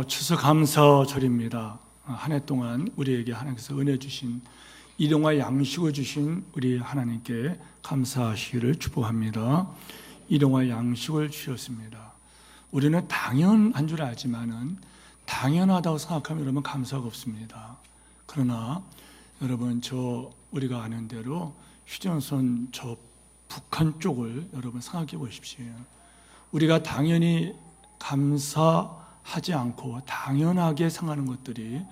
추수감사절입니다. 한 해 동안 우리에게 하나님께서 은혜 주신 일용할 양식을 주신 우리 하나님께 감사하시기를 축복합니다. 일용할 양식을 주셨습니다. 우리는 당연한 줄 알지만은 당연하다고 생각하면 여러분 감사가 없습니다. 그러나 여러분 우리가 아는 대로 휴전선 저 북한 쪽을 여러분 생각해 보십시오. 우리가 당연히 감사하지 않고 당연하게 생각하는 것들이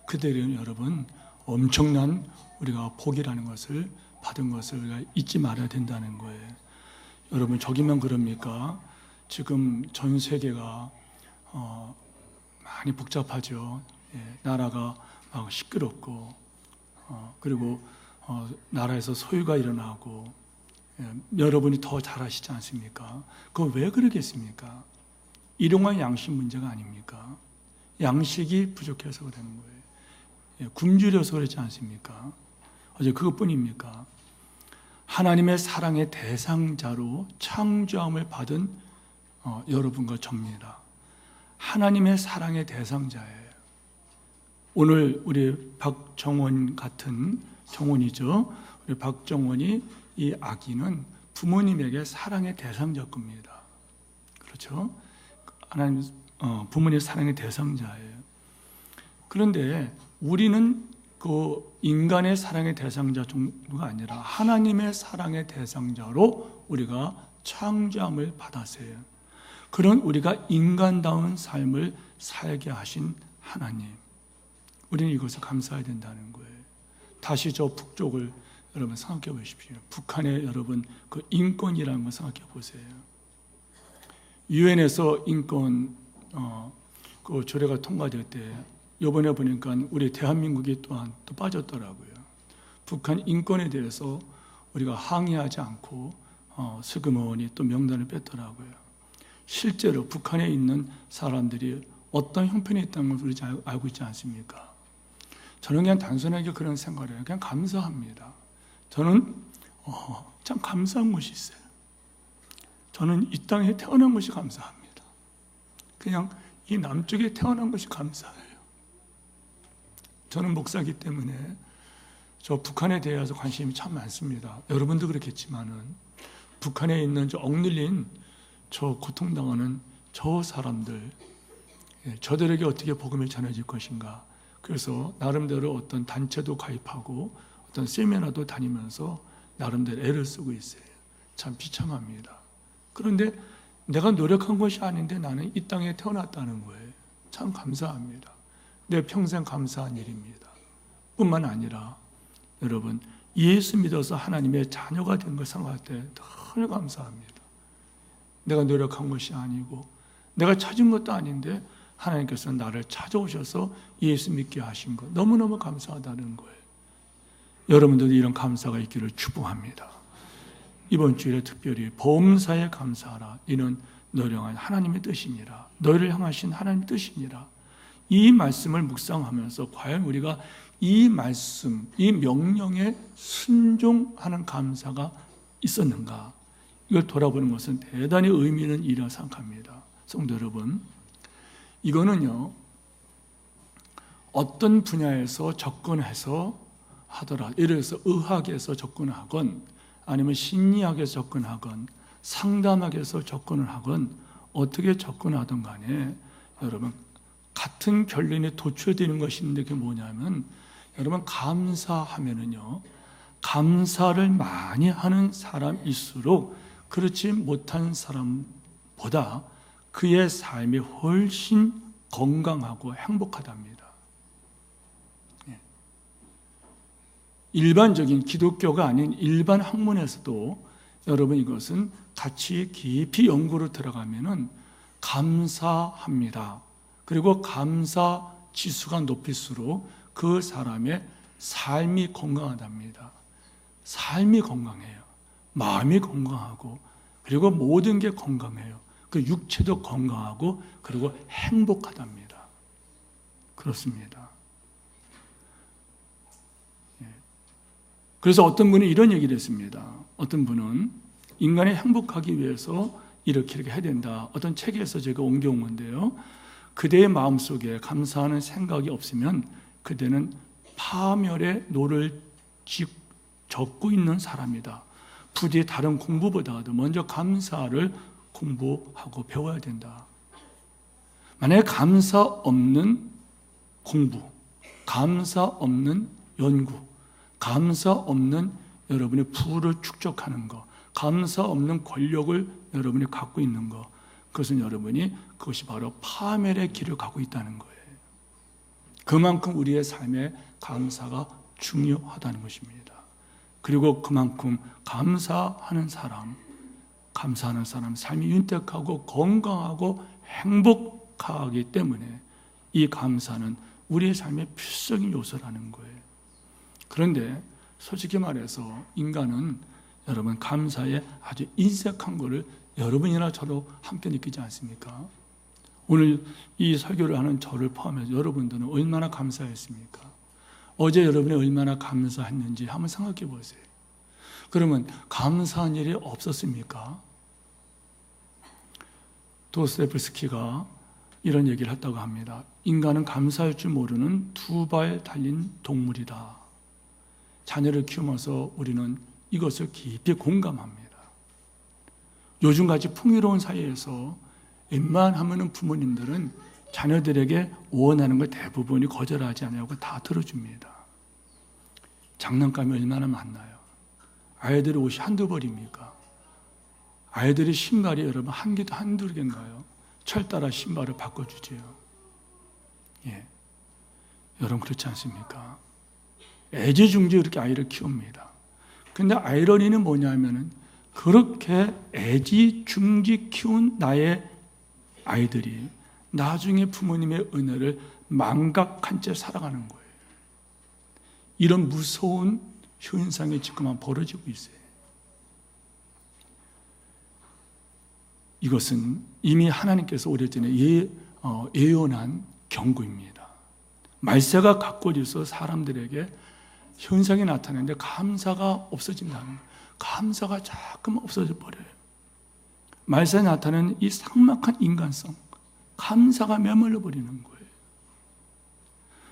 그들은 여러분 엄청난 우리가 복이라는 것을 받은 것을 우리가 잊지 말아야 된다는 거예요. 여러분 저기만 그럽니까? 지금 전 세계가 많이 복잡하죠. 나라가 막 시끄럽고 그리고 나라에서 소유가 일어나고 여러분이 더 잘 아시지 않습니까? 그거 왜 그러겠습니까? 일용할 양식 문제가 아닙니까? 양식이 부족해서 그러는 거예요. 굶주려서 그렇지 않습니까? 어제 그것뿐입니까? 하나님의 사랑의 대상자로 창조함을 받은 여러분과 접니다. 하나님의 사랑의 대상자예요. 오늘 우리 박정원 같은 정원이죠. 우리 박정원이 이 아기는 부모님에게 사랑의 대상자 겁니다. 그렇죠? 하나님 부모님의 사랑의 대상자예요. 그런데 우리는 그 인간의 사랑의 대상자 정도가 아니라 하나님의 사랑의 대상자로 우리가 창조함을 받았어요. 그런 우리가 인간다운 삶을 살게 하신 하나님, 우리는 이것을 감사해야 된다는 거예요. 다시 저 북쪽을 여러분 생각해 보십시오. 북한의 여러분 그 인권이라는 걸 생각해 보세요. 유엔에서 인권 그 조례가 통과될 때 이번에 보니까 우리 대한민국이 또한 또 빠졌더라고요. 북한 인권에 대해서 우리가 항의하지 않고 슬그머니 또 명단을 뺐더라고요. 실제로 북한에 있는 사람들이 어떤 형편이 있다는 걸 우리 잘 알고 있지 않습니까? 저는 그냥 단순하게 그런 생각을 해요. 그냥 감사합니다. 저는 참 감사한 것이 있어요. 저는 이 땅에 태어난 것이 감사합니다. 그냥 이 남쪽에 태어난 것이 감사해요. 저는 목사이기 때문에 저 북한에 대해서 관심이 참 많습니다. 여러분도 그렇겠지만은 북한에 있는 저 억눌린 저 고통당하는 저 사람들, 저들에게 어떻게 복음이 전해질 것인가. 그래서 나름대로 어떤 단체도 가입하고 어떤 세미나도 다니면서 나름대로 애를 쓰고 있어요. 참 비참합니다. 그런데 내가 노력한 것이 아닌데 나는 이 땅에 태어났다는 거예요. 참 감사합니다. 내 평생 감사한 일입니다. 뿐만 아니라 여러분 예수 믿어서 하나님의 자녀가 된 걸 생각할 때 늘 감사합니다. 내가 노력한 것이 아니고 내가 찾은 것도 아닌데 하나님께서 나를 찾아오셔서 예수 믿게 하신 것 너무너무 감사하다는 거예요. 여러분들도 이런 감사가 있기를 축복합니다. 이번 주일에 특별히 범사에 감사하라. 이는 너를 향한 하나님의 뜻이니라. 너희를 향하신 하나님의 뜻이니라. 이 말씀을 묵상하면서 과연 우리가 이 말씀, 이 명령에 순종하는 감사가 있었는가? 이걸 돌아보는 것은 대단히 의미 있는 일이라고 생각합니다. 성도 여러분, 이거는요 어떤 분야에서 접근해서 하더라. 예를 들어서 의학에서 접근하건 아니면 심리학에서 접근하건 상담학에서 접근을 하건 어떻게 접근하든 간에 여러분 같은 결론에 도출되는 것이 있는데 그게 뭐냐면 여러분 감사하면은요 감사를 많이 하는 사람일수록 그렇지 못한 사람보다 그의 삶이 훨씬 건강하고 행복하답니다. 일반적인 기독교가 아닌 일반 학문에서도 여러분 이것은 같이 깊이 연구로 들어가면은 감사합니다. 그리고 감사 지수가 높일수록 그 사람의 삶이 건강하답니다. 삶이 건강해요. 마음이 건강하고 그리고 모든 게 건강해요. 그 육체도 건강하고 그리고 행복하답니다. 그렇습니다. 그래서 어떤 분이 이런 얘기를 했습니다. 어떤 분은 인간이 행복하기 위해서 이렇게 해야 된다. 어떤 책에서 제가 옮겨온 건데요. 그대의 마음속에 감사하는 생각이 없으면 그대는 파멸의 노를 적고 있는 사람이다. 부디 다른 공부보다도 먼저 감사를 공부하고 배워야 된다. 만약에 감사 없는 공부, 감사 없는 연구, 감사 없는 여러분의 부를 축적하는 것, 감사 없는 권력을 여러분이 갖고 있는 것, 그것은 여러분이 그것이 바로 파멸의 길을 가고 있다는 거예요. 그만큼 우리의 삶에 감사가 중요하다는 것입니다. 그리고 그만큼 감사하는 사람, 삶이 윤택하고 건강하고 행복하기 때문에 이 감사는 우리의 삶의 필수적인 요소라는 거예요. 그런데 솔직히 말해서 인간은 여러분 감사에 아주 인색한 것을 여러분이나 저도 함께 느끼지 않습니까? 오늘 이 설교를 하는 저를 포함해서 여러분들은 얼마나 감사했습니까? 어제 여러분이 얼마나 감사했는지 한번 생각해 보세요. 그러면 감사한 일이 없었습니까? 도스토옙스키가 이런 얘기를 했다고 합니다. 인간은 감사할 줄 모르는 두 발 달린 동물이다. 자녀를 키우면서 우리는 이것을 깊이 공감합니다. 요즘같이 풍요로운 사회에서 웬만하면 부모님들은 자녀들에게 원하는 걸 대부분이 거절하지 않냐고 다 들어줍니다. 장난감이 얼마나 많나요? 아이들의 옷이 한두 벌입니까? 아이들의 신발이 여러분 한두 개인가요? 철 따라 신발을 바꿔주지요. 예. 여러분 그렇지 않습니까? 애지중지 이렇게 아이를 키웁니다. 근데 아이러니는 뭐냐면은 그렇게 애지중지 키운 나의 아이들이 나중에 부모님의 은혜를 망각한 채 살아가는 거예요. 이런 무서운 현상이 지금 벌어지고 있어요. 이것은 이미 하나님께서 오래전에 예언한 경고입니다. 말세가 가까워져 있어 사람들에게 현상이 나타나는데 감사가 없어진다는 거예요. 감사가 자꾸 없어져 버려요. 말세에 나타나는 이 삭막한 인간성, 감사가 메말라 버리는 거예요.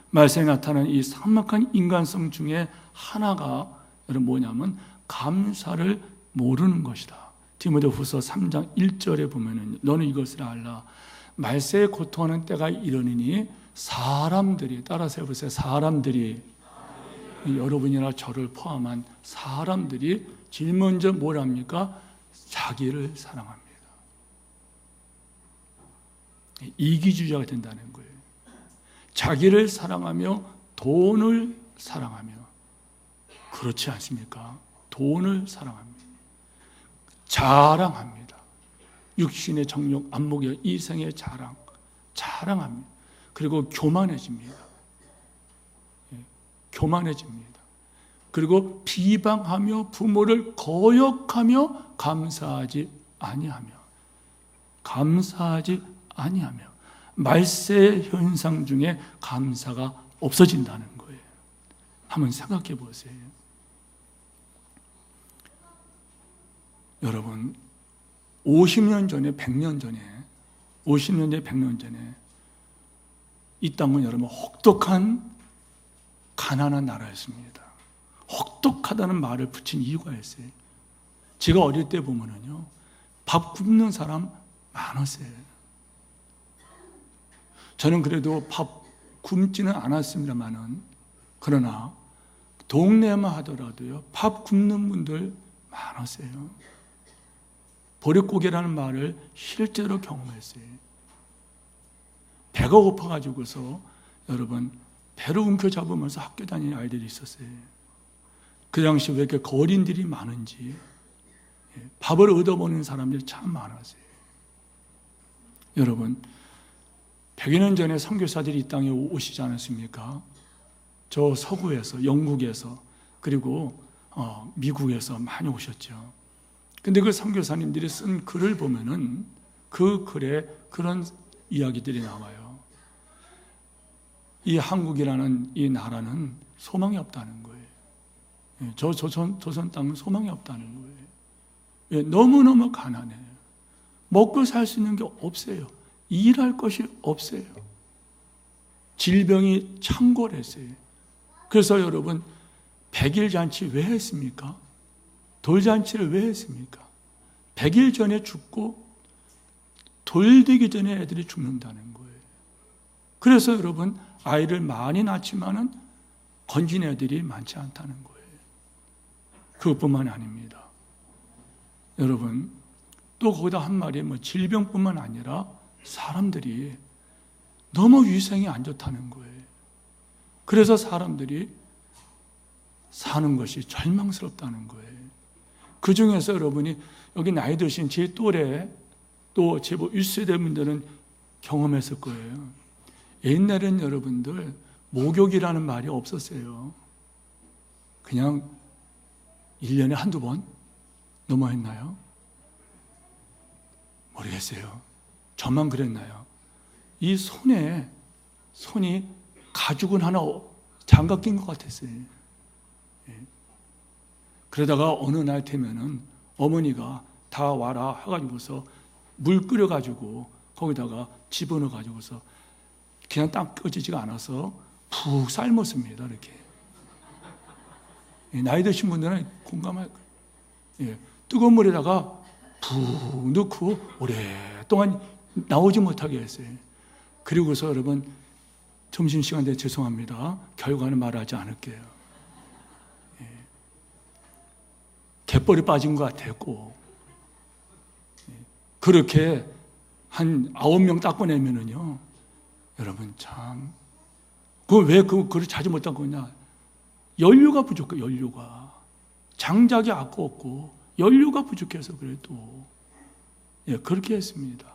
말세에 나타나는 이 삭막한 인간성 중에 하나가 여러분 뭐냐면 감사를 모르는 것이다. 디모데후서 3장 1절에 보면은 너는 이것을 알라. 말세에 고통하는 때가 이르느니 사람들이, 따라서 해보세요. 사람들이, 여러분이나 저를 포함한 사람들이 제일 먼저 뭘 합니까? 자기를 사랑합니다. 이기주의자가 된다는 거예요. 자기를 사랑하며 돈을 사랑하며, 그렇지 않습니까? 돈을 사랑합니다. 자랑합니다. 육신의 정욕, 안목의 이생의 자랑합니다. 그리고 교만해집니다. 교만해집니다. 그리고 비방하며 부모를 거역하며 감사하지 아니하며 말세 현상 중에 감사가 없어진다는 거예요. 한번 생각해 보세요. 여러분 50년 전에 100년 전에 이 땅은 여러분 혹독한 가난한 나라였습니다. 혹독하다는 말을 붙인 이유가 있어요. 제가 어릴 때 보면은요, 밥 굶는 사람 많았어요. 저는 그래도 밥 굶지는 않았습니다만은, 그러나 동네만 하더라도요, 밥 굶는 분들 많았어요. 보릿고개라는 말을 실제로 경험했어요. 배가 고파가지고서 여러분 배를 움켜잡으면서 학교 다니는 아이들이 있었어요. 그 당시 왜 이렇게 거린들이 많은지, 밥을 얻어보는 사람들이 참 많았어요. 여러분 100여 년 전에 선교사들이 이 땅에 오시지 않았습니까? 저 서구에서, 영국에서, 그리고 미국에서 많이 오셨죠. 근데 그 선교사님들이 쓴 글을 보면은 그 글에 그런 이야기들이 나와요. 이 한국이라는 이 나라는 소망이 없다는 거예요. 저 조선 땅은 소망이 없다는 거예요. 너무너무 가난해요. 먹고 살 수 있는 게 없어요. 일할 것이 없어요. 질병이 창궐했어요. 그래서 여러분 100일 잔치 왜 했습니까? 돌잔치를 왜 했습니까? 100일 전에 죽고 돌 되기 전에 애들이 죽는다는 거예요. 그래서 여러분 아이를 많이 낳지만은 건진 애들이 많지 않다는 거예요. 그것뿐만 아닙니다. 여러분 또 거기다 한 말이 질병뿐만 아니라 사람들이 너무 위생이 안 좋다는 거예요. 그래서 사람들이 사는 것이 절망스럽다는 거예요. 그 중에서 여러분이 여기 나이 드신 제 또래 또 제법 1세대 분들은 경험했을 거예요. 옛날엔 여러분들 목욕이라는 말이 없었어요. 그냥 1년에 한두 번 넘어 했나요? 모르겠어요. 저만 그랬나요? 이 손이 가죽은 하나 장갑 낀 것 같았어요. 그러다가 어느 날 되면은 어머니가 다 와라 해가지고서 물 끓여가지고 거기다가 집어넣어가지고서 그냥 딱 꺼지지가 않아서 푹 삶았습니다. 이렇게. 나이 드신 분들은 공감할 거예요. 뜨거운 물에다가 푹 넣고 오랫동안 나오지 못하게 했어요. 그리고서 여러분 점심시간 때 죄송합니다. 결과는 말하지 않을게요. 갯벌이 빠진 것 같아요. 꼭. 그렇게 한 9명 닦아내면은요, 여러분 참, 왜 그걸 자주 못 닦았냐? 연료가 부족해, 연료가. 장작이 아까웠고, 연료가 부족해서 그래도, 그렇게 했습니다.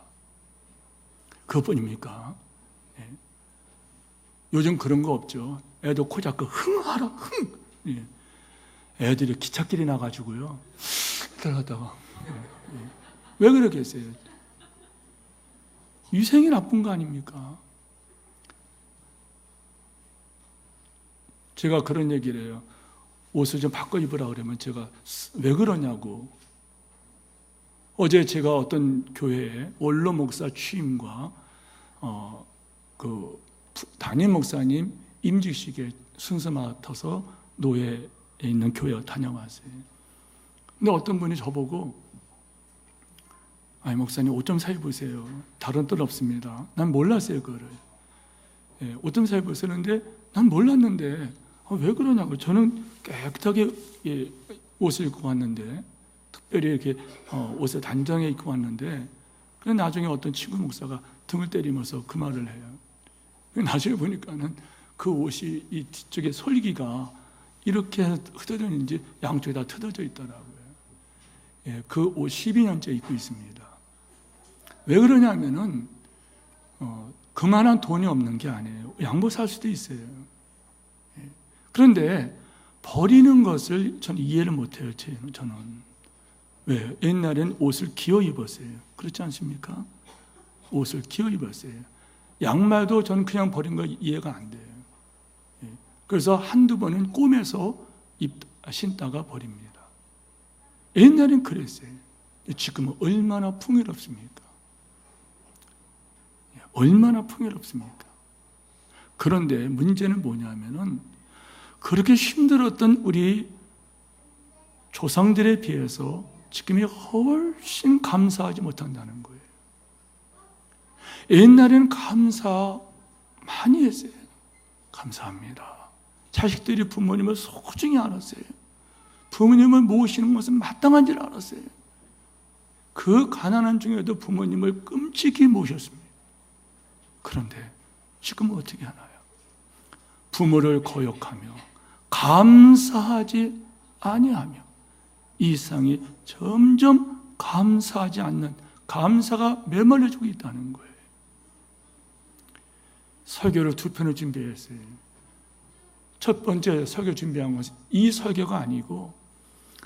그것뿐입니까? 요즘 그런 거 없죠. 애도 코 잡고 흥하라, 흥! 애들이 기찻길이 나가지고요, 들어갔다가. 왜 그렇게 했어요? 위생이 나쁜 거 아닙니까? 제가 그런 얘기를 해요. 옷을 좀 바꿔 입으라 그러면 제가 왜 그러냐고. 어제 제가 어떤 교회에 원로 목사 취임과 그 담임 목사님 임직식에 순서 맡아서 노예에 있는 교회 다녀왔어요. 근데 어떤 분이 저보고 아니 목사님 옷 좀 사 입으세요. 다른 뜻 없습니다. 난 몰랐어요 그거를. 옷 좀 사 입으시는데 난 몰랐는데 왜 그러냐고. 저는 깨끗하게 옷을 입고 왔는데 특별히 이렇게 옷을 단정히 입고 왔는데 그래 나중에 어떤 친구 목사가 등을 때리면서 그 말을 해요. 나중에 보니까는 그 옷이 이 뒤쪽에 솔기가 이렇게 흩어졌는지 양쪽에 다 흩어져 있더라고요. 그 옷 12년째 입고 있습니다. 왜 그러냐면은 그만한 돈이 없는 게 아니에요. 양보 살 수도 있어요. 그런데 버리는 것을 저는 이해를 못해요. 저는. 왜? 옛날엔 옷을 기어 입었어요. 그렇지 않습니까? 옷을 기어 입었어요. 양말도 저는 그냥 버린 거 이해가 안 돼요. 그래서 한두 번은 꼬매서 신다가 버립니다. 옛날엔 그랬어요. 지금은 얼마나 풍요롭습니까? 얼마나 풍요롭습니까? 그런데 문제는 뭐냐면은 그렇게 힘들었던 우리 조상들에 비해서 지금이 훨씬 감사하지 못한다는 거예요. 옛날에는 감사 많이 했어요. 감사합니다. 자식들이 부모님을 소중히 알았어요. 부모님을 모시는 것은 마땅한 줄 알았어요. 그 가난한 중에도 부모님을 끔찍이 모셨습니다. 그런데 지금은 어떻게 하나요? 부모를 거역하며 감사하지 아니하며 이 세상이 점점 감사하지 않는 감사가 메말라지고 있다는 거예요. 설교를 2편을 준비했어요. 첫 번째 설교 준비한 것은 이 설교가 아니고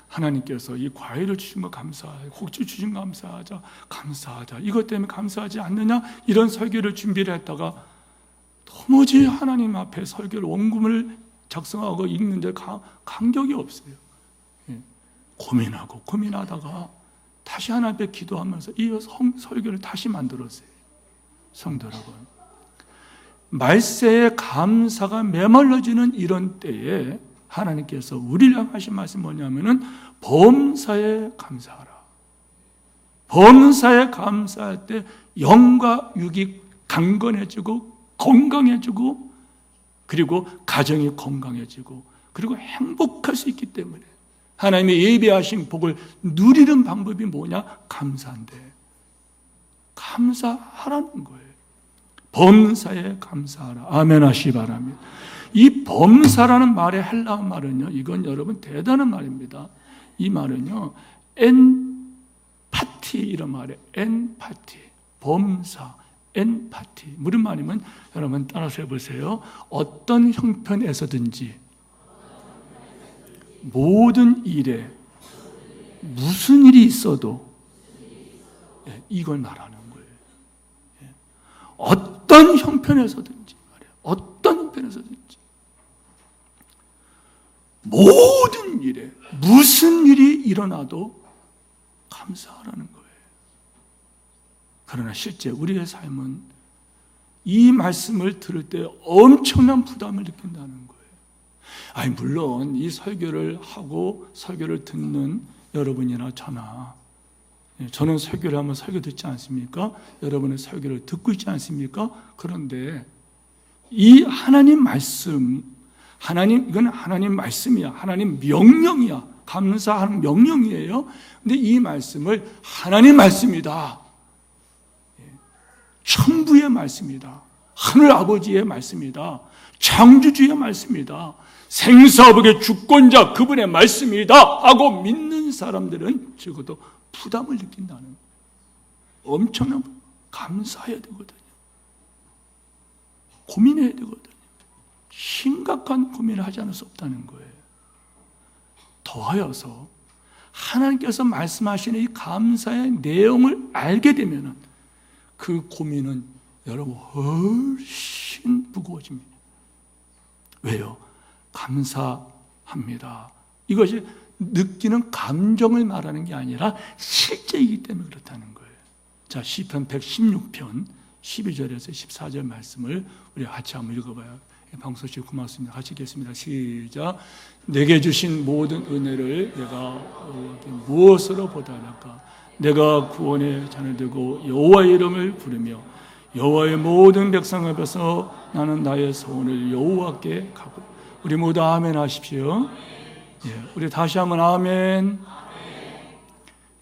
하나님께서 이 과일을 주신 거 감사하자, 곡주 주신 거 감사하자, 이것 때문에 감사하지 않느냐, 이런 설교를 준비를 했다가 도무지 하나님 앞에 설교를 원금을 작성하고 읽는데 감격이 없어요. 고민하다가 다시 하나님 앞에 기도하면서 이 설교를 다시 만들었어요. 성도 여러분, 말세의 감사가 메말라지는 이런 때에 하나님께서 우리를 향하신 말씀이 뭐냐면은 범사에 감사하라. 범사에 감사할 때 영과 육이 강건해지고 건강해지고 그리고 가정이 건강해지고 그리고 행복할 수 있기 때문에 하나님의 예비하신 복을 누리는 방법이 뭐냐? 감사인데 감사하라는 거예요. 범사에 감사하라. 아멘 하시기 바랍니다. 이 범사라는 말의 헬라어 말은요, 이건 여러분 대단한 말입니다. 이 말은요, 엔파티 이런 말이에요. 엔파티, 범사, 엔파티. 무슨 말이면 여러분 따라서 해보세요. 어떤 형편에서든지 모든 일에 무슨 일이 있어도 이걸 말하는 거예요. 어떤 형편에서든지 말이에요. 어떤 형편에서든지 모든 일에 무슨 일이 일어나도 감사하라는 거예요. 그러나 실제 우리의 삶은 이 말씀을 들을 때 엄청난 부담을 느낀다는 거예요. 아니 물론 이 설교를 하고 설교를 듣는 여러분이나 저나 저는 설교를 하면 설교 듣지 않습니까? 여러분의 설교를 듣고 있지 않습니까? 그런데 이 하나님 말씀, 이건 하나님 말씀이야. 하나님 명령이야. 감사하는 명령이에요. 근데 이 말씀을 하나님 말씀이다. 천부의 말씀이다. 하늘 아버지의 말씀이다. 창조주의 말씀이다. 생사복의 주권자 그분의 말씀이다 하고 믿는 사람들은 적어도 부담을 느낀다는 엄청난 감사해야 되거든요. 고민해야 되거든요. 심각한 고민을 하지 않을 수 없다는 거예요. 더하여서 하나님께서 말씀하시는 이 감사의 내용을 알게 되면 그 고민은 여러분 훨씬 무거워집니다. 왜요? 감사합니다. 이것이 느끼는 감정을 말하는 게 아니라 실제이기 때문에 그렇다는 거예요. 자, 시편 116편 12절에서 14절 말씀을 우리 같이 한번 읽어봐요. 방소씨 고맙습니다. 같이 읽겠습니다. 시작. 내게 주신 모든 은혜를 내가 무엇으로 보답할까? 내가 구원의 잔을 들고 여호와의 이름을 부르며 여호와의 모든 백성 앞에서 나는 나의 소원을 여호와께 가고. 우리 모두 아멘 하십시오. 예, 우리 다시 한번 아멘.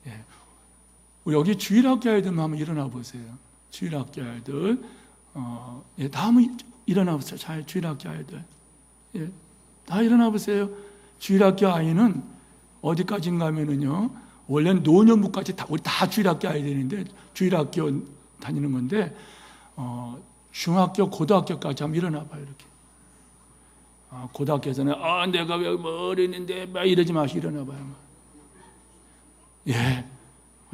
예, 우리 여기 주일학교 아이들만 한번 일어나 보세요. 주일학교 아이들, 예, 다 한번 일어나 보세요. 잘 주일학교 아이들, 예, 다 일어나 보세요. 주일학교 아이는 어디까지인가 하면은요, 원래는 노년부까지 우리 다 주일학교 아이들인데 주일학교 다니는 건데, 중학교, 고등학교까지 한번 일어나 봐요. 이렇게. 고등학교에서는 내가 왜 어린인데 막 이러지 마시고 일어나 봐요. 예,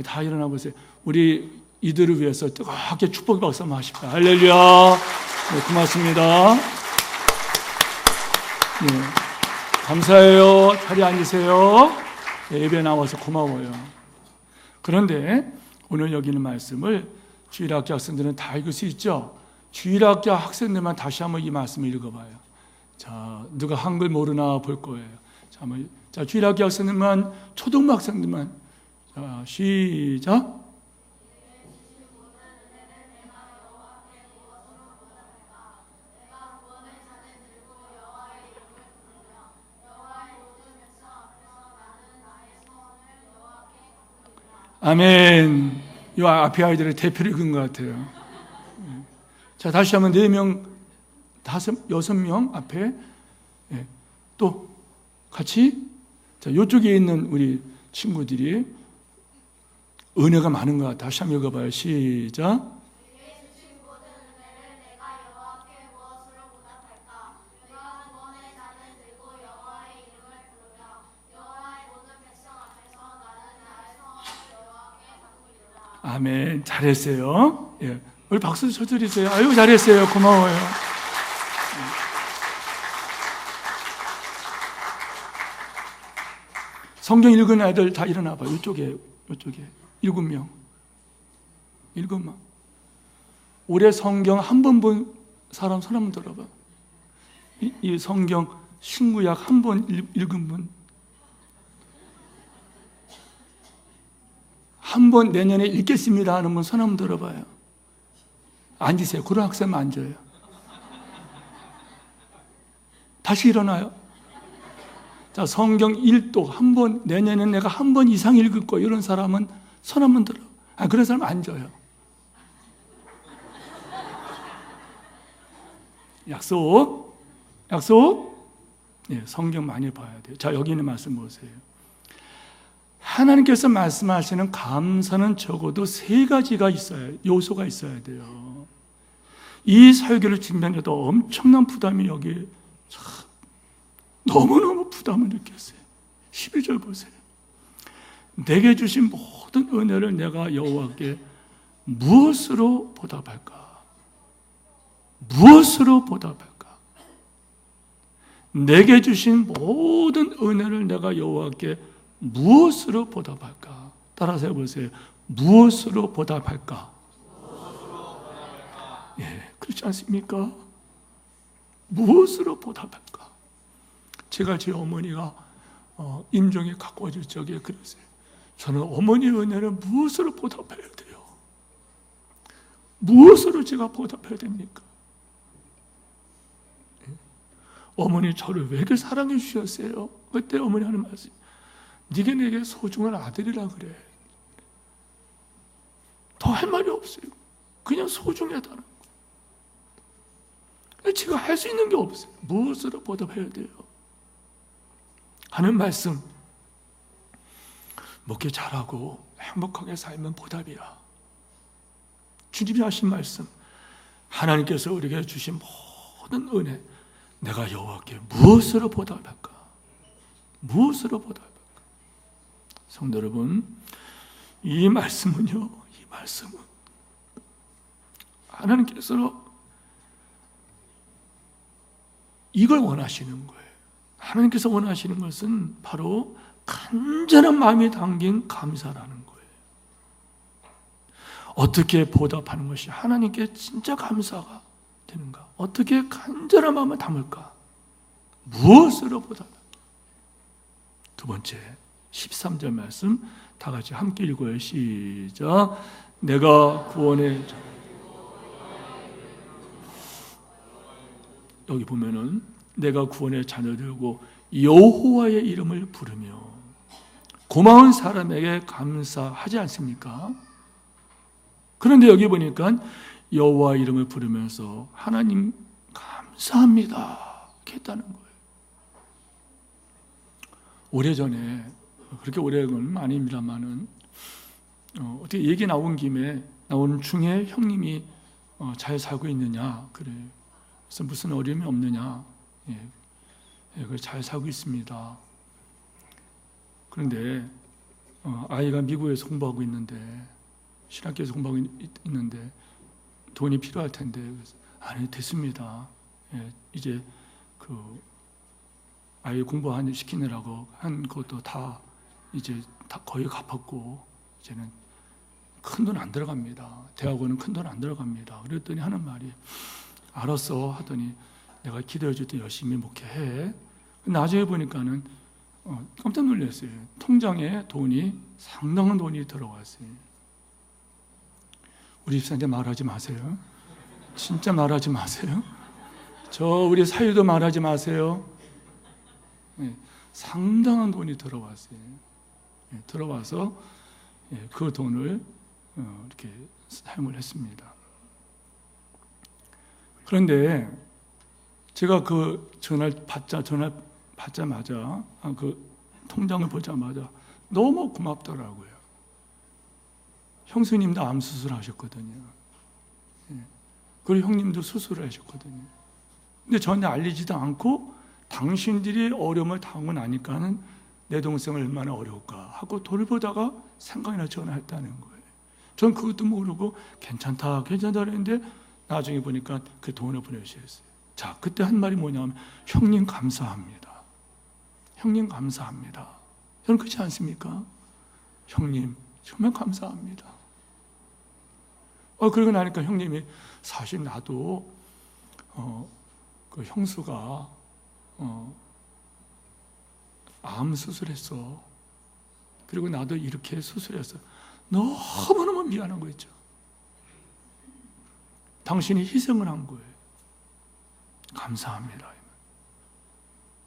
다 일어나 보세요. 우리 이들을 위해서 뜨겁게 축복 박수 한번 하십시오. 할렐루야. 네, 고맙습니다. 예, 감사해요. 자리에 앉으세요. 예, 예배 나와서 고마워요. 그런데 오늘 여기 있는 말씀을 주일학교 학생들은 다 읽을 수 있죠? 주일학교 학생들만 다시 한번 이 말씀을 읽어봐요. 자, 누가 한글 모르나 볼 거예요. 자, 주일학교 학생들만, 초등학생들만. 자, 시작. 아멘. 이 앞에 아이들의 대표를 읽은 것 같아요. 자, 다시 한번 4명, 5, 6명 앞에, 예, 또 같이. 자, 이쪽에 있는 우리 친구들이 은혜가 많은 것 같아요. 다시 한번 읽어봐요. 시작. 아멘. 잘했어요. 예. 우리 박수 쳐드리세요. 아유, 잘했어요. 고마워요. 성경 읽은 애들 다 일어나 봐요. 이쪽에 7명. 올해 성경 한 번 본 사람 손 한번 들어봐. 이 성경 신구약 한 번 읽은 분, 한 번 내년에 읽겠습니다 하는 분 손 한번 들어봐요. 앉으세요. 그런 학생 앉아요. 다시 일어나요. 자, 성경 1독 한 번, 내년에 내가 한 번 이상 읽을 거, 이런 사람은 손 한번 들어. 그런 사람 앉아요. 약속? 예, 성경 많이 봐야 돼요. 자, 여기 있는 말씀 보세요. 하나님께서 말씀하시는 감사는 적어도 3가지가 있어요. 요소가 있어야 돼요. 이 설교를 준비하는데도 엄청난 부담이 여기 참 너무너무 부담을 느꼈어요. 12절 보세요. 내게 주신 모든 은혜를 내가 여호와께 무엇으로 보답할까? 무엇으로 보답할까? 내게 주신 모든 은혜를 내가 여호와께 무엇으로 보답할까? 따라서 해보세요. 무엇으로 보답할까? 예, 그렇지 않습니까? 무엇으로 보답할까? 제가 제 어머니가 임종에 가까워질 적에 그랬어요. 저는 어머니의 은혜를 무엇으로 보답해야 돼요? 무엇으로 제가 보답해야 됩니까? 어머니 저를 왜 이렇게 사랑해 주셨어요? 그때 어머니 하는 말씀, 네가 내게 소중한 아들이라 그래. 더 할 말이 없어요. 그냥 소중하다는 거. 제가 할 수 있는 게 없어요. 무엇으로 보답해야 돼요? 하는 말씀, 목회 잘하고 행복하게 살면 보답이야. 주님이 하신 말씀, 하나님께서 우리에게 주신 모든 은혜, 내가 여호와께 무엇으로 보답할까? 무엇으로 보답할까? 성도 여러분, 이 말씀은요, 이 말씀은 하나님께서 이걸 원하시는 거예요. 하나님께서 원하시는 것은 바로 간절한 마음이 담긴 감사라는 거예요. 어떻게 보답하는 것이 하나님께 진짜 감사가 되는가? 어떻게 간절한 마음을 담을까? 무엇으로 보답할까? 두 번째, 13절 말씀 다 같이 함께 읽어요. 시작. 내가 구원의, 여기 보면은 내가 구원의 자녀들고 여호와의 이름을 부르며 고마운 사람에게 감사하지 않습니까? 그런데 여기 보니까 여호와 이름을 부르면서 하나님 감사합니다 이렇게 했다는 거예요. 오래전에, 그렇게 오래는 아닙니다만은 어떻게 얘기 나온 김에 나온 중에 형님이 잘 살고 있느냐, 그래, 그래서 무슨 어려움이 없느냐, 잘 살고 있습니다. 그런데 아이가 미국에서 공부하고 있는데, 신학교에서 공부하고 있는데 돈이 필요할 텐데, 그래서 아니 됐습니다. 이제 그 아이 공부하는 시키느라고 한 것도 다 이제 다 거의 갚았고 이제는 큰 돈 안 들어갑니다. 대학원은 큰 돈 안 들어갑니다. 그랬더니 하는 말이 알았어 하더니 내가 기도해 줄 때 열심히 목회해. 나중에 보니까는 깜짝 놀랐어요. 통장에 돈이 상당한 돈이 들어왔어요. 우리 집사한테 말하지 마세요. 진짜 말하지 마세요. 저 우리 사유도 말하지 마세요. 상당한 돈이 들어왔어요. 들어와서 그 돈을 이렇게 사용을 했습니다. 그런데 제가 그 전화를 받자마자 그 통장을 보자마자 너무 고맙더라고요. 형수님도 암 수술하셨거든요. 그리고 형님도 수술을 하셨거든요. 근데 전혀 알리지도 않고 당신들이 어려움을 당하고 나니까는 내 동생은 얼마나 어려울까 하고 돌보다가 생각이 나 전화했다는 거예요. 전 그것도 모르고 괜찮다 그랬는데 나중에 보니까 그 돈을 보내주셨어요. 자, 그때 한 말이 뭐냐면 형님 감사합니다. 형님 감사합니다. 저는 그렇지 않습니까? 형님 정말 감사합니다. 그러고 나니까 형님이 사실 나도 그 형수가 암 수술했어. 그리고 나도 이렇게 수술했어. 너무너무 미안한 거 있죠. 당신이 희생을 한 거예요. 감사합니다.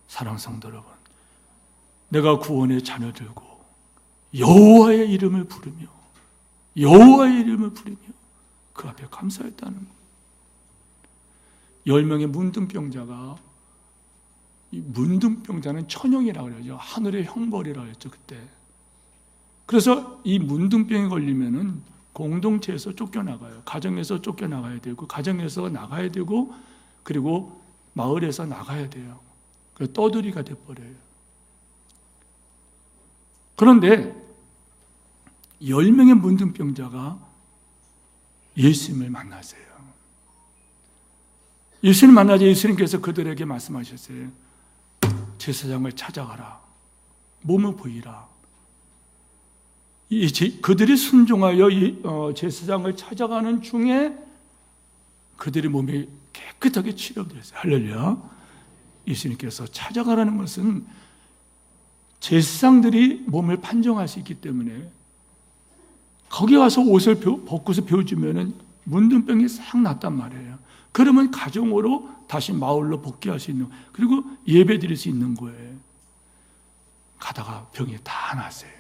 사랑하는 성도 여러분, 내가 구원의 자녀들고 여호와의 이름을 부르며 그 앞에 감사했다는 거예요. 10명의 문둥병자가, 이 문둥병자는 천형이라고 그러죠. 하늘의 형벌이라고 했죠, 그때. 그래서 이 문둥병에 걸리면은 공동체에서 쫓겨나가요. 가정에서 쫓겨나가야 되고, 가정에서 나가야 되고, 그리고 마을에서 나가야 돼요. 그래서 떠돌이가 돼버려요. 그런데 10명의 문둥병자가 예수님을 만났어요. 예수님 만나자 예수님께서 그들에게 말씀하셨어요. 제사장을 찾아가라. 몸을 보이라. 그들이 순종하여 제사장을 찾아가는 중에 그들의 몸이 깨끗하게 치료됐어요. 할렐루야. 예수님께서 찾아가라는 것은 제사장들이 몸을 판정할 수 있기 때문에 거기 가서 옷을 벗고서 배워주면 문둥병이 싹 났단 말이에요. 그러면 가정으로 다시 마을로 복귀할 수 있는, 그리고 예배 드릴 수 있는 거예요. 가다가 병이 다 났어요.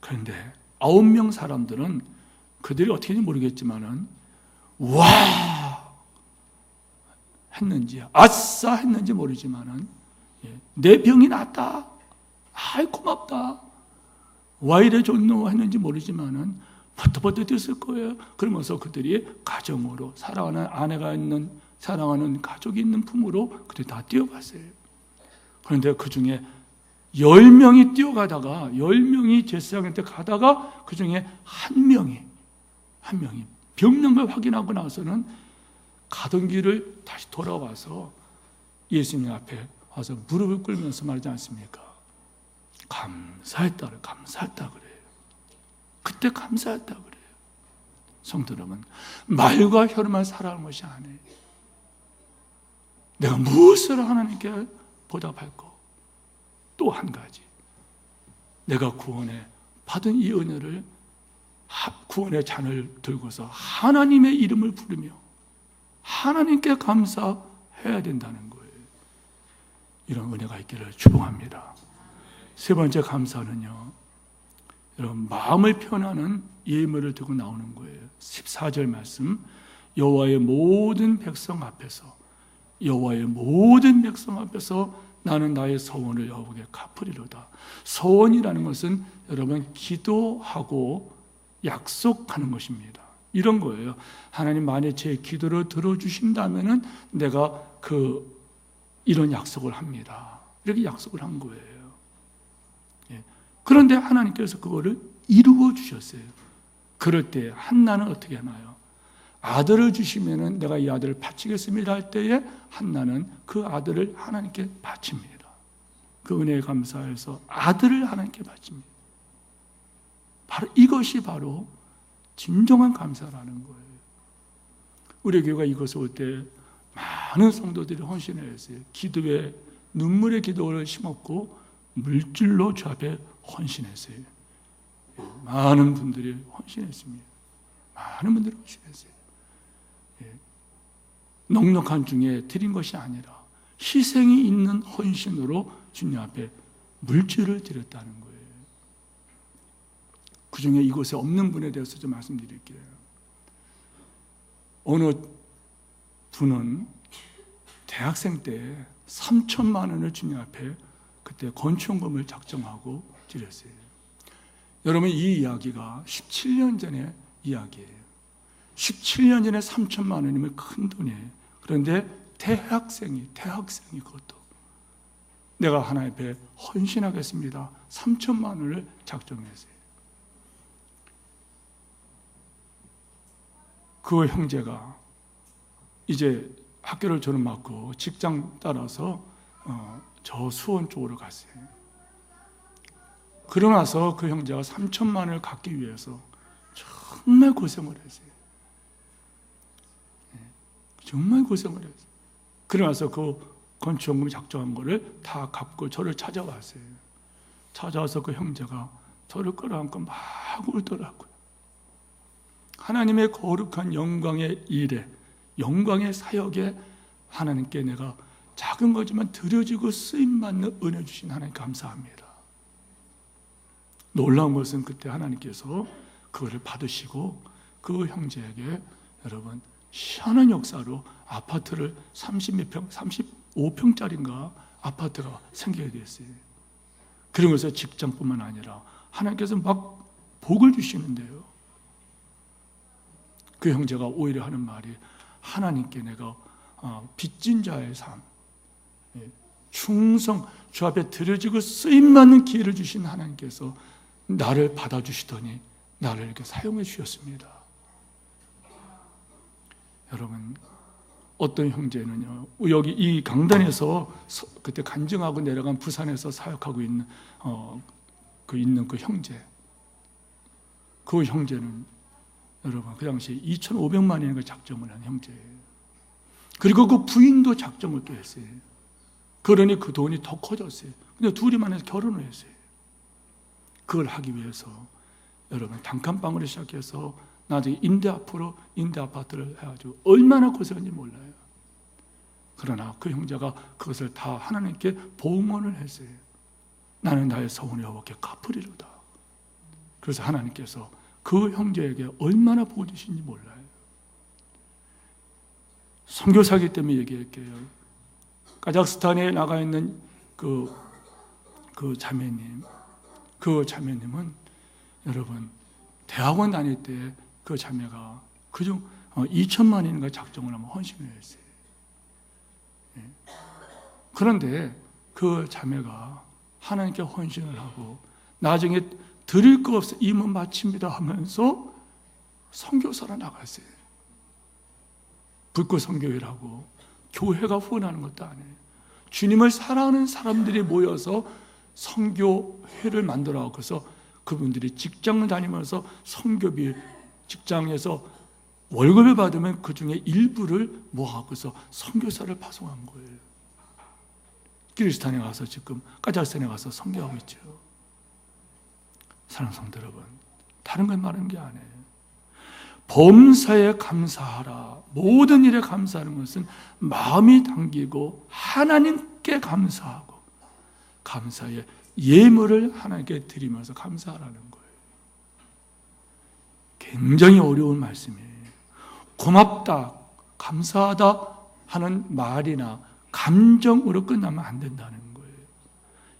그런데 9명 사람들은 그들이 어떻게 했는지 모르겠지만은 와 했는지 아싸 했는지 모르지만은 내 병이 낫다. 아이 고맙다. 와 이래 좋노 했는지 모르지만은 버터버터 됐을 거예요. 그러면서 그들이 가정으로 사랑하는 아내가 있는, 사랑하는 가족이 있는 품으로 그들이 다 뛰어갔어요. 그런데 그 중에 10명이 뛰어가다가 10명이 제사장한테 가다가 그 중에 한 명이 병난 걸 확인하고 나서는 가던 길을 다시 돌아와서 예수님 앞에 와서 무릎을 꿇으면서 말하지 않습니까? 감사했다 그래요. 그때 감사했다 그래요. 성도 여러분, 말과 혀로만 살아가는 것이 아니에요. 내가 무엇을 하나님께 보답할까? 또 한 가지, 내가 구원에 받은 이 은혜를, 구원의 잔을 들고서 하나님의 이름을 부르며 하나님께 감사해야 된다는 거예요. 이런 은혜가 있기를 축복합니다. 세 번째 감사는요, 여러분, 마음을 표현하는 예물을 들고 나오는 거예요. 14절 말씀, 여호와의 모든 백성 앞에서 나는 나의 서원을 여호와께 갚으리로다. 서원이라는 것은 여러분 기도하고 약속하는 것입니다. 이런 거예요. 하나님 만약 제 기도를 들어주신다면은 내가 이런 약속을 합니다. 이렇게 약속을 한 거예요. 그런데 하나님께서 그거를 이루어 주셨어요. 그럴 때 한나는 어떻게 하나요? 아들을 주시면은 내가 이 아들을 바치겠습니다 할 때에 한나는 그 아들을 하나님께 바칩니다. 그 은혜에 감사해서 아들을 하나님께 바칩니다. 바로 이것이 바로 진정한 감사라는 거예요. 우리 교회가 이것을 올 때 많은 성도들이 헌신을 했어요. 기도에 눈물의 기도를 심었고 물질로 주 앞에 헌신했어요. 많은 분들이 헌신했습니다. 많은 분들이 헌신했어요. 넉넉한 중에 드린 것이 아니라 희생이 있는 헌신으로 주님 앞에 물질을 드렸다는 거예요. 그 중에 이곳에 없는 분에 대해서 좀 말씀드릴게요. 어느 분은 대학생 때 3천만 원을 주님 앞에 그때 건축금을 작정하고 드렸어요. 여러분, 이 이야기가 17년 전의 이야기예요. 17년 전에 3천만 원이면 큰 돈이에요. 그런데 대학생이 그것도 내가 하나님 앞에 헌신하겠습니다. 3천만 원을 작정했어요. 그 형제가 이제 학교를 졸업하고 직장 따라서 저 수원 쪽으로 갔어요. 그러고 나서 그 형제가 3천만 원을 갖기 위해서 정말 고생을 했어요. 정말 고생을 했어요. 그러나서 그 건축원금이 작정한 거를 다 갚고 저를 찾아왔어요. 찾아와서 그 형제가 저를 끌어안고 막 울더라고요. 하나님의 거룩한 영광의 일에, 영광의 사역에 하나님께 내가 작은 거지만 드려지고 쓰임받는 은혜 주신 하나님 감사합니다. 놀라운 것은 그때 하나님께서 그거를 받으시고 그 형제에게 여러분 희한한 역사로 아파트를 30몇 평, 35평짜리인가 아파트가 생기게 됐어요. 그런 것에서 직장뿐만 아니라 하나님께서 막 복을 주시는데요. 그 형제가 오히려 하는 말이 하나님께 내가 빚진 자의 삶, 충성, 주 앞에 드려지고 쓰임받는 기회를 주신 하나님께서 나를 받아주시더니 나를 이렇게 사용해 주셨습니다. 여러분, 어떤 형제는요, 여기 이 강단에서 그때 간증하고 내려간 부산에서 사역하고 있는 그 형제, 그 형제는 여러분 그 당시에 2,500만 원인가 작정을 한 형제예요. 그리고 그 부인도 작정을 또 했어요. 그러니 그 돈이 더 커졌어요. 근데 둘이 만나서 결혼을 했어요. 그걸 하기 위해서 여러분 단칸방으로 시작해서 나중에 임대 아파트를 해가지고 얼마나 고생한지 몰라요. 그러나 그 형제가 그것을 다 하나님께 봉헌을 했어요. 나는 나의 서원을 여호와께 갚으리로다. 그래서 하나님께서 그 형제에게 얼마나 복 주신지 몰라요. 선교사기 때문에 얘기할게요. 카자흐스탄에 나가 있는 그 자매님, 그 자매님은 여러분 대학원 다닐 때 그 자매가 그중 2천만 원인가 작정을 하면 헌신을 했어요. 그런데 그 자매가 하나님께 헌신을 하고 나중에 드릴 거 없어 임은 마칩니다 하면서 선교사로 나갔어요. 불꽃 선교회라고 교회가 후원하는 것도 아니에요. 주님을 사랑하는 사람들이 모여서 선교회를 만들어서 그분들이 직장을 다니면서 선교비 직장에서 월급을 받으면 그 중에 일부를 모아서 선교사를 파송한 거예요. 키르기스탄에 가서 지금 카자흐스탄에 가서 선교하고 있죠. 사랑하는 성도 여러분, 다른 걸 말하는 게 아니에요. 범사에 감사하라. 모든 일에 감사하는 것은 마음이 당기고 하나님께 감사하고 감사의 예물을 하나님께 드리면서 감사하라는 거예요. 굉장히 어려운 말씀이에요. 고맙다, 감사하다 하는 말이나 감정으로 끝나면 안 된다는 거예요.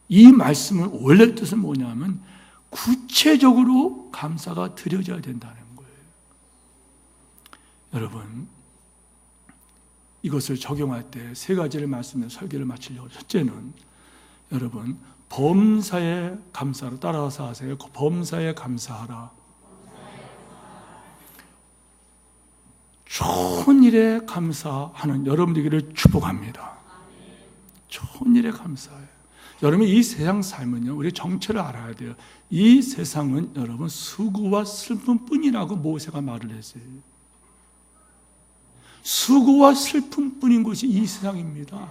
이 말씀은 원래 뜻은 뭐냐면 구체적으로 감사가 드려져야 된다는 거예요. 여러분, 이것을 적용할 때 세 가지를 말씀해 설교를 마치려고. 첫째는 여러분 범사에 감사하라. 따라서 하세요. 범사에 감사하라. 좋은 일에 감사하는 여러분들에게 축복합니다. 좋은 일에 감사해요. 여러분 이 세상 삶은요, 우리 정체를 알아야 돼요. 이 세상은 여러분 수고와 슬픔뿐이라고 모세가 말을 했어요. 수고와 슬픔뿐인 것이 이 세상입니다.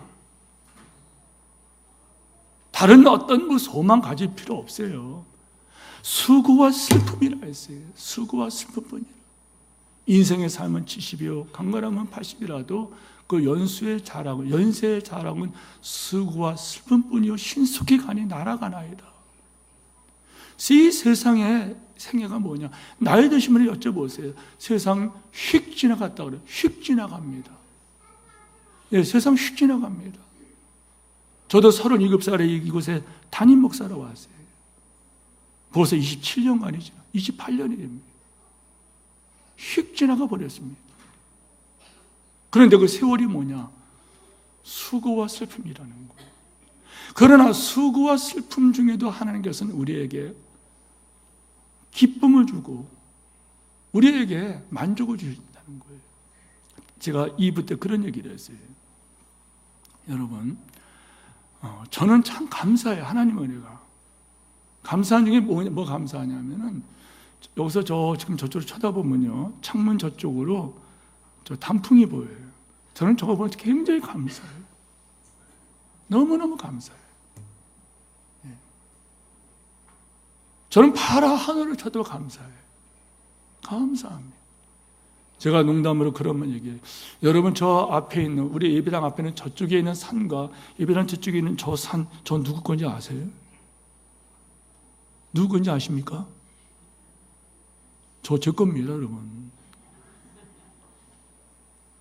다른 어떤 소망 가질 필요 없어요. 수고와 슬픔이라 했어요. 수고와 슬픔뿐이라. 인생의 삶은 70이요 강건하면 80이라도 그 연세의 자랑은 수고와 슬픔뿐이요 신속히 가니 날아가나이다. 이 세상의 생애가 뭐냐? 나이 드시면 여쭤보세요. 세상 휙 지나갔다 그래요. 휙 지나갑니다. 예, 세상 휙 지나갑니다. 저도 37살에 이곳에 담임 목사로 왔어요. 벌써 27년간이 지나 28년이 됩니다. 휙 지나가 버렸습니다. 그런데 그 세월이 뭐냐? 수고와 슬픔이라는 거예요. 그러나 수고와 슬픔 중에도 하나님께서는 우리에게 기쁨을 주고 우리에게 만족을 주신다는 거예요. 제가 2부 때 그런 얘기를 했어요. 여러분, 저는 참 감사해요. 하나님 은혜가. 감사한 중에 뭐 감사하냐면은 여기서 지금 저쪽으로 쳐다보면요, 창문 저쪽으로 저 단풍이 보여요. 저는 저거 보면 굉장히 감사해요. 너무너무 감사해요. 저는 파라 하늘을 쳐도 감사해요. 감사합니다. 제가 농담으로 그러면 얘기해요. 여러분, 저 앞에 있는, 우리 예배당 앞에 있는 저쪽에 있는 산과 예배당 저쪽에 있는 저 산, 저 누구 건지 아세요? 누구 건지 아십니까? 저 제 겁니다, 여러분.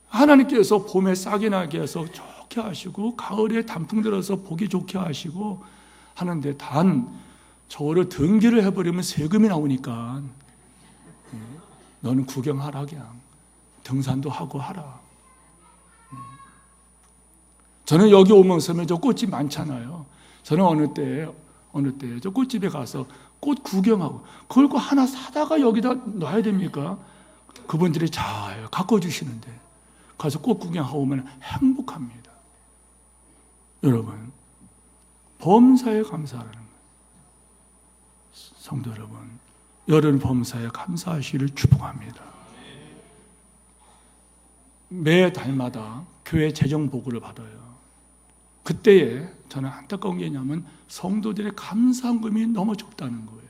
하나님께서 봄에 싹이 나게 해서 좋게 하시고, 가을에 단풍 들어서 보기 좋게 하시고 하는데, 단 저를 등기를 해버리면 세금이 나오니까 너는 구경하라, 그냥 등산도 하고 하라. 저는 여기 오면서 저 꽃집 많잖아요. 저는 어느 때 저 꽃집에 가서 꽃 구경하고, 그걸 거 하나 사다가 여기다 놔야 됩니까? 그분들이 잘 가꿔주시는데 가서 꽃 구경하고 오면 행복합니다. 여러분, 범사에 감사하라는 거예요. 성도 여러분, 여러분 범사에 감사하시기를 축복합니다. 매 달마다 교회 재정 보고를 받아요. 그때에 저는 안타까운 게 있냐면 성도들의 감사금이 너무 적다는 거예요.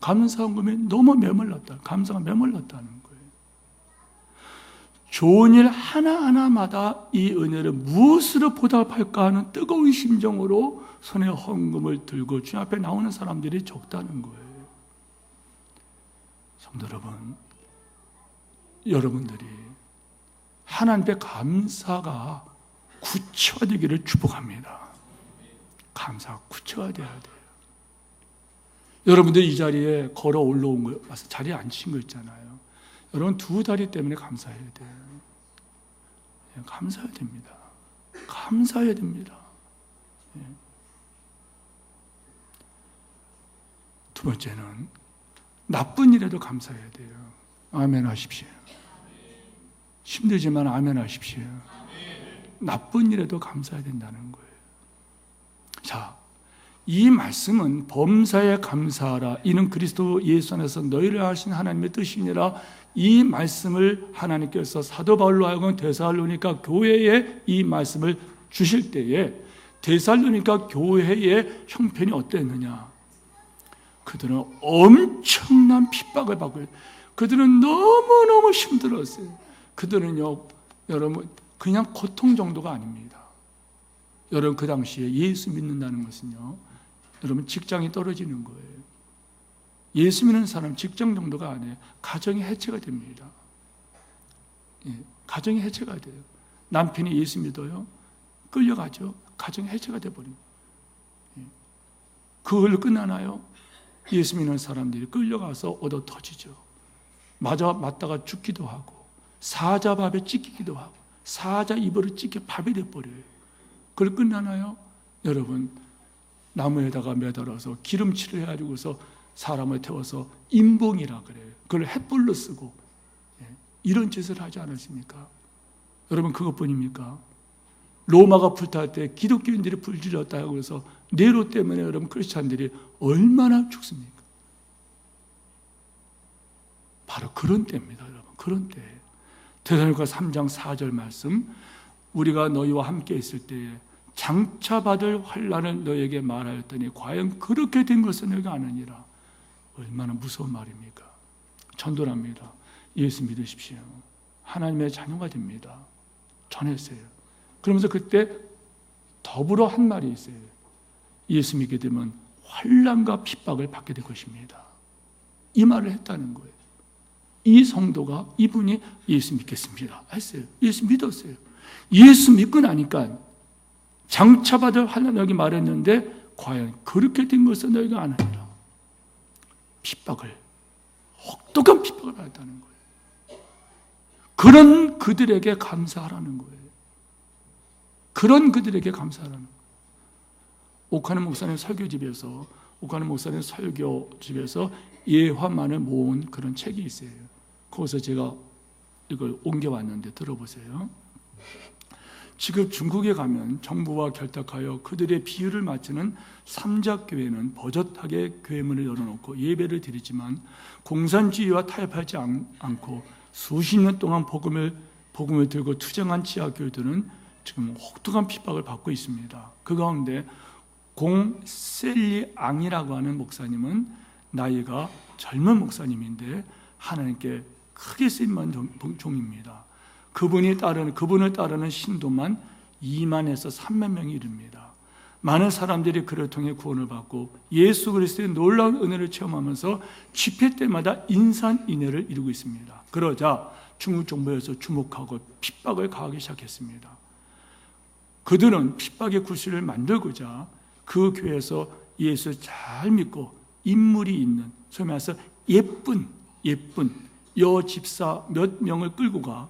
감사금이 너무 메말랐다. 감사가 메말랐다는 거예요. 좋은 일 하나하나마다 이 은혜를 무엇으로 보답할까 하는 뜨거운 심정으로 손에 헌금을 들고 주님 앞에 나오는 사람들이 적다는 거예요. 성도 여러분, 여러분들이 하나님께 감사가 구체화되기를 축복합니다. 감사가 구체화돼야 돼요. 여러분들 이 자리에 걸어 올라온 거, 와서 자리에 앉으신 거 있잖아요. 여러분 두 다리 때문에 감사해야 돼요. 감사해야 됩니다. 감사해야 됩니다. 두 번째는 나쁜 일에도 감사해야 돼요. 아멘 하십시오. 힘들지만 아멘 하십시오. 나쁜 일에도 감사해야 된다는 거예요. 자, 이 말씀은 범사에 감사하라, 이는 그리스도 예수 안에서 너희를 하신 하나님의 뜻이니라. 이 말씀을 하나님께서 사도 바울로 하여금 데살로니가 교회에 이 말씀을 주실 때에 데살로니가 교회의 형편이 어땠느냐? 그들은 엄청난 핍박을 받고, 그들은 너무너무 힘들었어요. 그들은요, 여러분, 그냥 고통 정도가 아닙니다. 여러분, 그 당시에 예수 믿는다는 것은요, 여러분, 직장이 떨어지는 거예요. 예수 믿는 사람 직장 정도가 아니에요. 가정이 해체가 됩니다. 가정이 해체가 돼요. 남편이 예수 믿어요. 끌려가죠. 가정이 해체가 돼버립니다. 그걸로 끝나나요? 예수 믿는 사람들이 끌려가서 얻어 터지죠. 맞다가 죽기도 하고, 사자 밥에 찢기기도 하고, 사자 입으로 찢겨 밥이 돼버려요. 그걸 끝나나요? 여러분, 나무에다가 매달아서 기름칠을 해가지고서 사람을 태워서 인봉이라 그래요. 그걸 햇불로 쓰고, 이런 짓을 하지 않았습니까? 여러분, 그것뿐입니까? 로마가 불탈 때 기독교인들이 불질렀다고 해서 네로 때문에 여러분 크리스찬들이 얼마나 죽습니까? 바로 그런 때입니다, 여러분. 그런 때. 데살로니가 3장 4절 말씀, 우리가 너희와 함께 있을 때에 장차 받을 환난을 너에게 말하였더니 과연 그렇게 된 것을 너희가 아느니라. 얼마나 무서운 말입니까? 전도랍니다. 예수 믿으십시오. 하나님의 자녀가 됩니다. 전했어요. 그러면서 그때 더불어 한 말이 있어요. 예수 믿게 되면 환난과 핍박을 받게 될 것입니다. 이 말을 했다는 거예요. 이 성도가, 이분이 예수 믿겠습니다 했어요. 예수 믿었어요. 예수 믿고 나니까 장차 받을 환난 여기 말했는데 과연 그렇게 된 것을 너희가 아느니라. 핍박을, 혹독한 핍박을 받았다는 거예요. 그런 그들에게 감사하라는 거예요. 그런 그들에게 감사하라는 거예요. 옥하는 목사님 설교집에서, 옥하는 목사님 설교집에서 예화만을 모은 그런 책이 있어요. 거기서 제가 이걸 옮겨왔는데 들어보세요. 지금 중국에 가면 정부와 결탁하여 그들의 비유를 맞추는 삼작교회는 버젓하게 교회문을 열어놓고 예배를 드리지만 공산주의와 타협하지 않고 수십 년 동안 복음을 들고 투쟁한 지하교회들은 지금 혹독한 핍박을 받고 있습니다. 그 가운데 공셀리앙이라고 하는 목사님은 나이가 젊은 목사님인데 하나님께 크게 쓰임받은 종입니다. 그분을 따르는 신도만 2만에서 3만 명이 이릅니다. 많은 사람들이 그를 통해 구원을 받고 예수 그리스도의 놀라운 은혜를 체험하면서 집회 때마다 인산인해를 이루고 있습니다. 그러자 중국 정부에서 주목하고 핍박을 가하기 시작했습니다. 그들은 핍박의 구실을 만들고자 그 교회에서 예수를 잘 믿고 인물이 있는, 소위 말해서 예쁜 여집사 몇 명을 끌고 가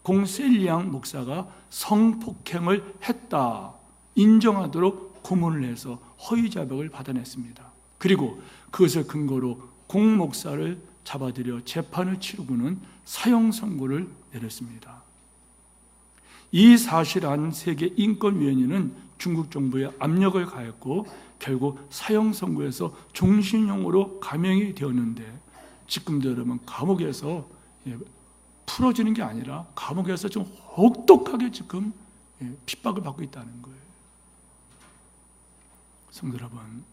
공셀리앙 목사가 성폭행을 했다 인정하도록 고문을 해서 허위 자백을 받아냈습니다. 그리고 그것을 근거로 공 목사를 잡아들여 재판을 치르고는 사형 선고를 내렸습니다. 이 사실을 안 세계 인권위원회는 중국 정부에 압력을 가했고 결국 사형 선고에서 종신형으로 감형이 되었는데, 지금도 여러분 감옥에서 풀어지는 게 아니라 감옥에서 좀 혹독하게 지금 핍박을 받고 있다는 거예요. 성도 여러분,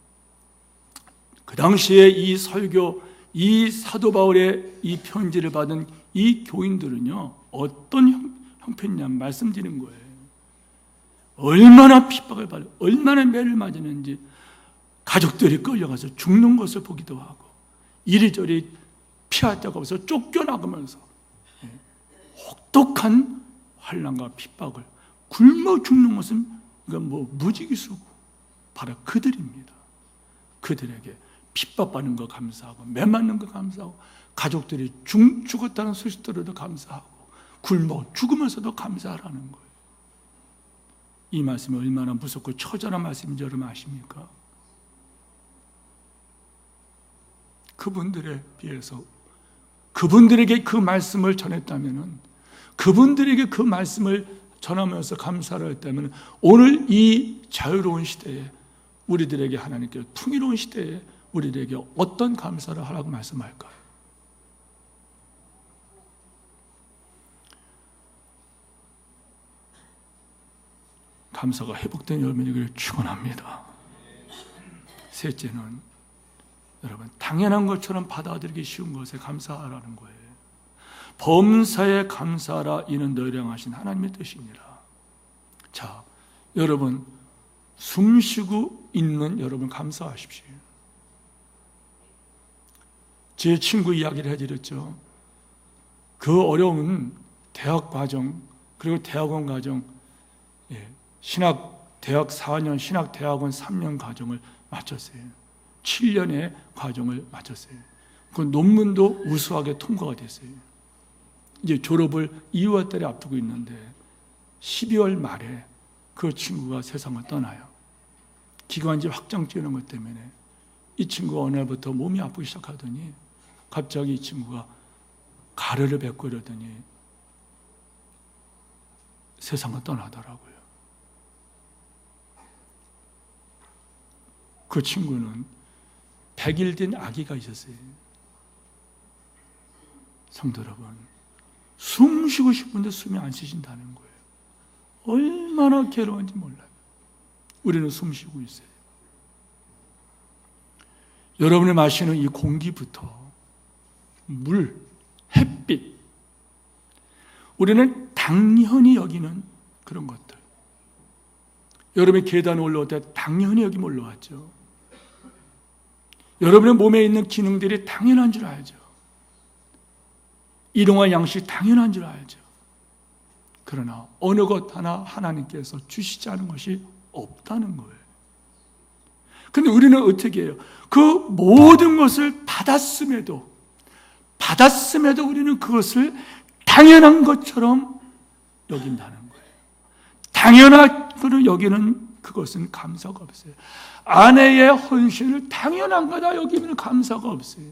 그 당시에 이 설교, 이 사도 바울의 이 편지를 받은 이 교인들은요, 어떤 형편이냐면 말씀드리는 거예요. 얼마나 핍박을 받고 얼마나 매를 맞았는지, 가족들이 끌려가서 죽는 것을 보기도 하고 이리저리 피할 데가 없어서 쫓겨나가면서 혹독한 환난과 핍박을 굶어 죽는 것은 무지기수고 바로 그들입니다. 그들에게 핍박받는 거 감사하고 매 맞는 거 감사하고 가족들이 죽었다는 소식 들어도 감사하고 굶어 죽으면서도 감사하라는 거예요. 이 말씀이 얼마나 무섭고 처절한 말씀인지 여러분 아십니까? 그분들에 비해서 그분들에게 그 말씀을 전했다면, 그분들에게 그 말씀을 전하면서 감사를 했다면, 오늘 이 자유로운 시대에 우리들에게 하나님께 풍요로운 시대에 우리들에게 어떤 감사를 하라고 말씀할까요? 감사가 회복된 여러분에게 축원합니다. 셋째는 여러분, 당연한 것처럼 받아들이기 쉬운 것에 감사하라는 거예요. 범사에 감사하라, 이는 너희를 향하신 하나님의 뜻이니라. 자, 여러분 숨쉬고 있는 여러분 감사하십시오. 제 친구 이야기를 해드렸죠. 그 어려운 대학 과정, 그리고 대학원 과정, 대학 4년, 신학대학원 3년 과정을 마쳤어요. 7년의 과정을 마쳤어요. 그 논문도 우수하게 통과가 됐어요. 이제 졸업을 2월 달에 앞두고 있는데 12월 말에 그 친구가 세상을 떠나요. 기관지 확장 뛰는 것 때문에 이 친구가 어느 날부터 몸이 아프기 시작하더니 갑자기 이 친구가 가래를 뱉고 이러더니 세상을 떠나더라고요. 그 친구는 100일 된 아기가 있었어요. 성도 여러분, 숨 쉬고 싶은데 숨이 안 쉬신다는 거예요. 얼마나 괴로운지 몰라요. 우리는 숨 쉬고 있어요. 여러분이 마시는 이 공기부터 물, 햇빛, 우리는 당연히 여기는 그런 것들. 여러분이 계단에 올라올 때 당연히 여기 올라왔죠. 여러분의 몸에 있는 기능들이 당연한 줄 알죠. 일용할 양식 당연한 줄 알죠. 그러나 어느 것 하나 하나님께서 주시지 않은 것이 없다는 거예요. 그런데 우리는 어떻게 해요? 그 모든 것을 받았음에도 우리는 그것을 당연한 것처럼 여긴다는 거예요. 당연하게 여기는 그것은 감사가 없어요. 아내의 헌신을 당연한 거다 여기면 감사가 없어요.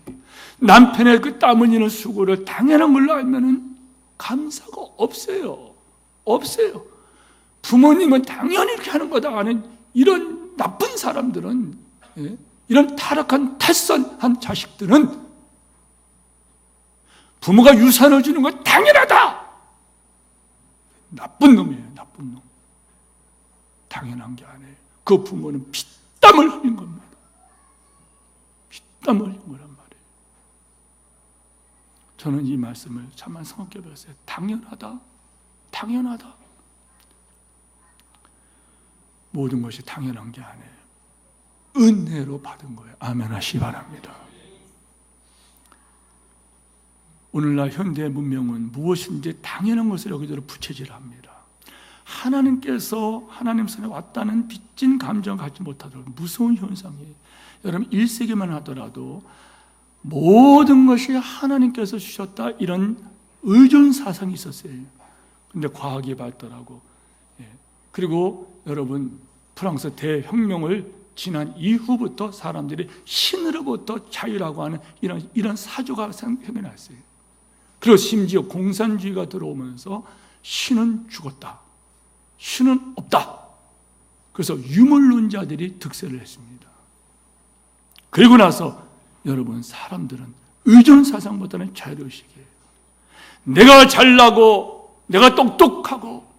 남편의 그 땀 흘리는 수고를 당연한 걸로 알면은 감사가 없어요. 부모님은 당연히 이렇게 하는 거다 하는 이런 나쁜 사람들은, 이런 타락한 탈선한 자식들은 부모가 유산을 주는 건 당연하다. 나쁜 놈이에요. 나쁜 놈. 당연한 게 아니에요. 그 부모는 피땀을 흘린 겁니다. 피땀을 흘린 거란 말이에요. 저는 이 말씀을 참만 생각해 봤어요. 당연하다. 당연하다. 모든 것이 당연한 게 아니에요. 은혜로 받은 거예요. 아멘 하시기 바랍니다. 오늘날 현대 문명은 무엇인지 당연한 것을 여기저기 부채질합니다. 하나님께서 하나님 손에 왔다는 빚진 감정 갖지 못하도록 무서운 현상이에요. 여러분 1세기만 하더라도 모든 것이 하나님께서 주셨다 이런 의존 사상이 있었어요. 근데 과학이 발달하고 그리고 여러분 프랑스 대혁명을 지난 이후부터 사람들이 신으로부터 자유라고 하는 이런 사조가 생겨났어요. 그리고 심지어 공산주의가 들어오면서 신은 죽었다. 신은 없다. 그래서 유물론자들이 득세를 했습니다. 그리고 나서 여러분 사람들은 의존사상보다는 자유의식이에요. 내가 잘나고 내가 똑똑하고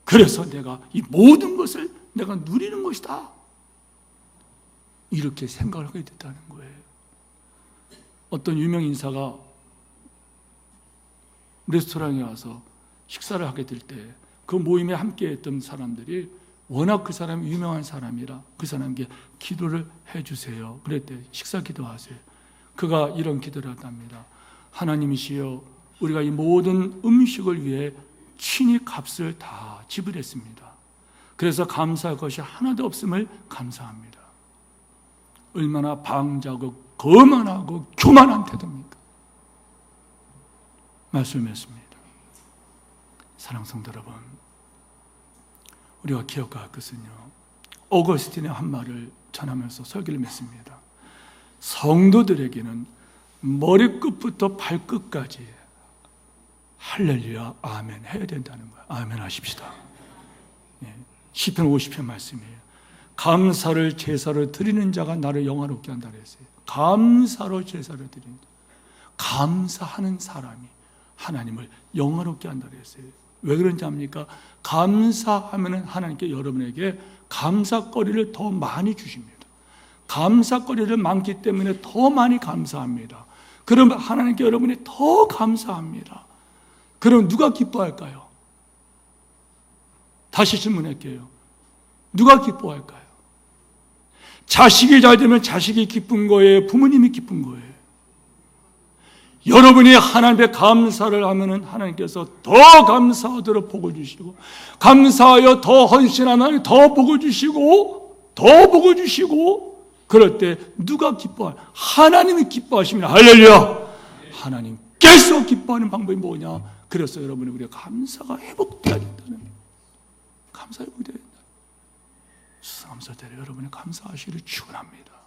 그래서 내가 이 모든 것을 내가 누리는 것이다. 이렇게 생각을 하게 됐다는 거예요. 어떤 유명 인사가 레스토랑에 와서 식사를 하게 될 때 그 모임에 함께했던 사람들이 워낙 그 사람이 유명한 사람이라 그 사람에게 기도를 해주세요. 그랬대. 식사 기도하세요. 그가 이런 기도를 했답니다. 하나님이시여, 우리가 이 모든 음식을 위해 친히 값을 다 지불했습니다. 그래서 감사할 것이 하나도 없음을 감사합니다. 얼마나 방자고 거만하고 교만한 태도입니까? 말씀했습니다. 사랑하는 성도 여러분, 우리가 기억해야 할 것은요, 어거스틴의 한 말을 전하면서 설교를 맺습니다. 성도들에게는 머리끝부터 발끝까지 할렐루야 아멘 해야 된다는 거예요. 아멘 하십시다. 시편 50편 말씀이에요. 감사를 제사를 드리는 자가 나를 영화롭게 한다 그랬어요. 감사로 제사를 드리는 자, 감사하는 사람이 하나님을 영화롭게 한다 그랬어요. 왜 그런지 압니까? 감사하면 하나님께 여러분에게 감사거리를 더 많이 주십니다. 감사거리를 많기 때문에 더 많이 감사합니다. 그러면 하나님께 여러분이 더 감사합니다. 그럼 누가 기뻐할까요? 다시 질문할게요. 누가 기뻐할까요? 자식이 잘 되면 자식이 기쁜 거예요? 부모님이 기쁜 거예요? 여러분이 하나님께 감사를 하면 하나님께서 더 감사하도록 복을 주시고, 감사하여 더 헌신하면 더 복을 주시고, 더 복을 주시고, 그럴 때 누가 기뻐할? 하나님이 기뻐하십니다. 할렐루야! 하나님께서 기뻐하는 방법이 뭐냐? 그래서 여러분이 우리가 감사가 회복되어야 된다는, 감사 회복되어야 된다. 감사대로 여러분이 감사하시기를 축원합니다.